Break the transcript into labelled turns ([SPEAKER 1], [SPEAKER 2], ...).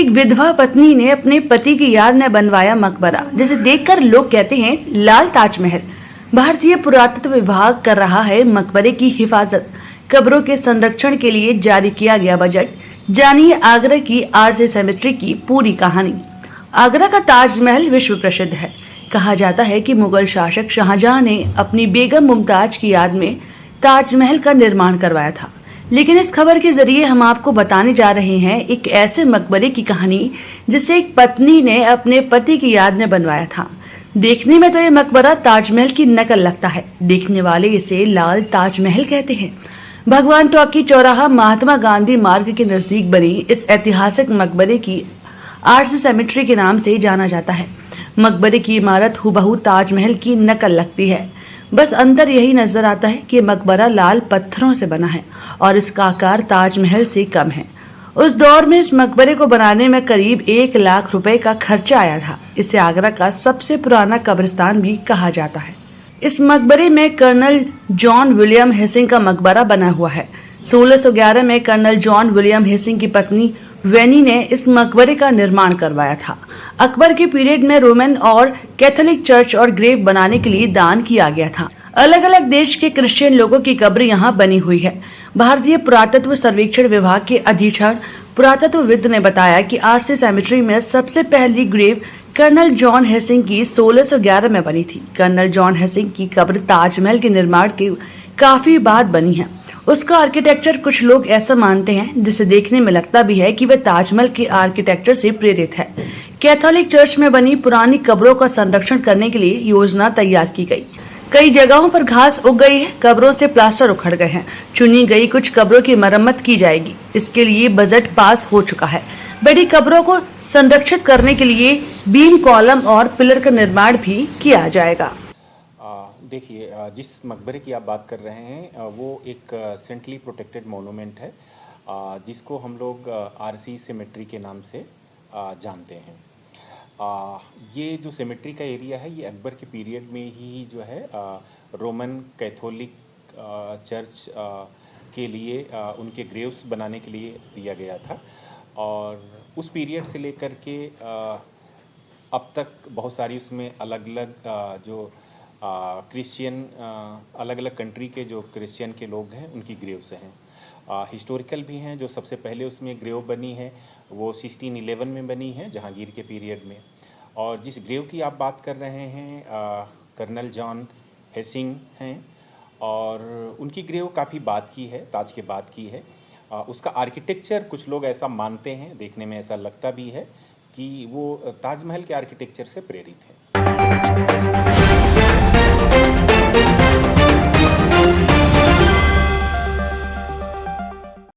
[SPEAKER 1] एक विधवा पत्नी ने अपने पति की याद में बनवाया मकबरा, जिसे देखकर लोग कहते हैं लाल ताजमहल। भारतीय पुरातत्व विभाग कर रहा है मकबरे की हिफाजत। कब्रों के संरक्षण के लिए जारी किया गया बजट। जानिए आगरा की आरसी सेमेट्री की पूरी कहानी। आगरा का ताजमहल विश्व प्रसिद्ध है। कहा जाता है कि मुगल शासक शाहजहां ने अपनी बेगम मुमताज की याद में ताजमहल का निर्माण करवाया था। लेकिन इस खबर के जरिए हम आपको बताने जा रहे हैं एक ऐसे मकबरे की कहानी जिसे एक पत्नी ने अपने पति की याद में बनवाया था। देखने में तो ये मकबरा ताजमहल की नकल लगता है। देखने वाले इसे लाल ताजमहल कहते हैं। भगवान टॉकी चौराहा महात्मा गांधी मार्ग के नजदीक बनी इस ऐतिहासिक मकबरे की आरसी सेमेट्री के नाम से जाना जाता है। मकबरे की इमारत हुबहू ताजमहल की नकल लगती है। बस अंतर यही नजर आता है कि मकबरा लाल पत्थरों से बना है और इसका आकार ताजमहल से कम है। उस दौर में इस मकबरे को बनाने में करीब 1 लाख रुपए का खर्चा आया था। इसे आगरा का सबसे पुराना कब्रिस्तान भी कहा जाता है। इस मकबरे में कर्नल जॉन विलियम हेसिंग का मकबरा बना हुआ है। 1611 में कर्नल जॉन विलियम हेसिंग की पत्नी वेनी ने इस मकबरे का निर्माण करवाया था। अकबर के पीरियड में रोमन और कैथोलिक चर्च और ग्रेव बनाने के लिए दान किया गया था। अलग अलग देश के क्रिश्चियन लोगों की कब्र यहाँ बनी हुई है। भारतीय पुरातत्व सर्वेक्षण विभाग के अधीक्षण पुरातत्वविद ने बताया कि आरसी सेमेट्री में सबसे पहली ग्रेव कर्नल जॉन हेसिंग की 1611 में बनी थी। कर्नल जॉन हेसिंग की कब्र ताजमहल के निर्माण के काफी बाद बनी है। उसका आर्किटेक्चर कुछ लोग ऐसा मानते हैं जिसे देखने में लगता भी है कि वह ताजमहल के आर्किटेक्चर से प्रेरित है। कैथोलिक चर्च में बनी पुरानी कब्रों का संरक्षण करने के लिए योजना तैयार की गई। कई जगहों पर घास उग गई है, कब्रों से प्लास्टर उखड़ गए हैं। चुनी गई कुछ कब्रों की मरम्मत की जाएगी। इसके लिए बजट पास हो चुका है। बड़ी कब्रों को संरक्षित करने के लिए बीम, कॉलम और पिलर का निर्माण भी किया जाएगा।
[SPEAKER 2] देखिए, जिस मकबरे की आप बात कर रहे हैं वो एक सेंट्रली प्रोटेक्टेड मोनूमेंट है, जिसको हम लोग आरसी सेमेट्री के नाम से जानते हैं। ये जो सेमेट्री का एरिया है ये अकबर के पीरियड में ही जो है रोमन कैथोलिक चर्च के लिए उनके ग्रेव्स बनाने के लिए दिया गया था। और उस पीरियड से लेकर के अब तक बहुत सारी उसमें अलग अलग जो क्रिश्चियन अलग अलग कंट्री के जो क्रिश्चियन के लोग हैं उनकी ग्रेव्स हैं। हिस्टोरिकल भी हैं। जो सबसे पहले उसमें ग्रेव बनी है वो 1611 में बनी है जहांगीर के पीरियड में। और जिस ग्रेव की आप बात कर रहे हैं कर्नल जॉन हेसिंग हैं और उनकी ग्रेव काफ़ी बाद की है, ताज के बाद की है। उसका आर्किटेक्चर कुछ लोग ऐसा मानते हैं, देखने में ऐसा लगता भी है कि वो ताजमहल के आर्किटेक्चर से प्रेरित है।